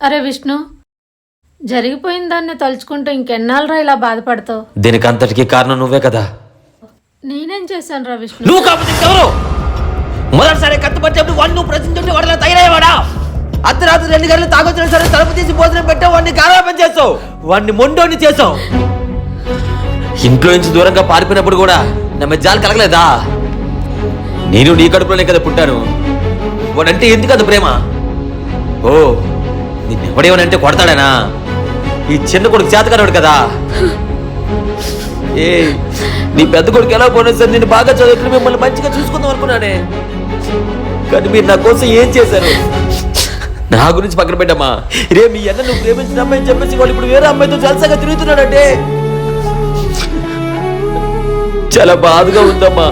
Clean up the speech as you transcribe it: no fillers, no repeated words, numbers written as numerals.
అరే విష్ణు, జరిగిపోయిన దాన్ని తలుచుకుంటూ ఇంకెన్నాళ్ళరా ఇలా బాధపడతావు? దీనికి అంతటికీ కారణం నువ్వే కదా. నేనేం చేశాను రా విష్ణు? నువ్వు కాకపోతే ఎవరు? మొదటిసారి కత్తిపట్టేప్పుడు వాడిని నువ్వు ప్రశ్నించుంటే వాడిలా తయారయ్యేవాడా? అర్ధరాత్రి 2 గంటలు తాగొచ్చిన సరే తలుపు తీసి భోజనం పెట్టావు, వాడిని కారాపం చేసావు, వాడిని మొండోని చేసావు. ఇంట్లో నుంచి దూరంగా పారిపోయినప్పుడు కూడా నా మీద జాలి కలగలేదా? నేను నీ కడుపులోనే కదా పుట్టాను. వాడంటే ఎందుకు అది ప్రేమ? ఓ, నిన్నెవడేమనంటే కొడతాడనా? ఈ చిన్న కొడుకు చేతకారాడు కదా. ఏ, నీ పెద్ద కొడుకు ఎలా పోయినా సరే నేను బాగా చదువుకుని మిమ్మల్ని మంచిగా చూసుకుందాం అనుకున్నానే, కానీ మీరు నా కోసం ఏం చేశారు? నా గురించి పక్కన పెట్టమ్మా. రే, మీ అన్న నువ్వు ప్రేమించిన అమ్మాయి చెప్పేసి వాడు ఇప్పుడు వేరే అమ్మాయితో జలసాగా తిరుగుతున్నాడంటే చాలా బాధగా ఉందమ్మా.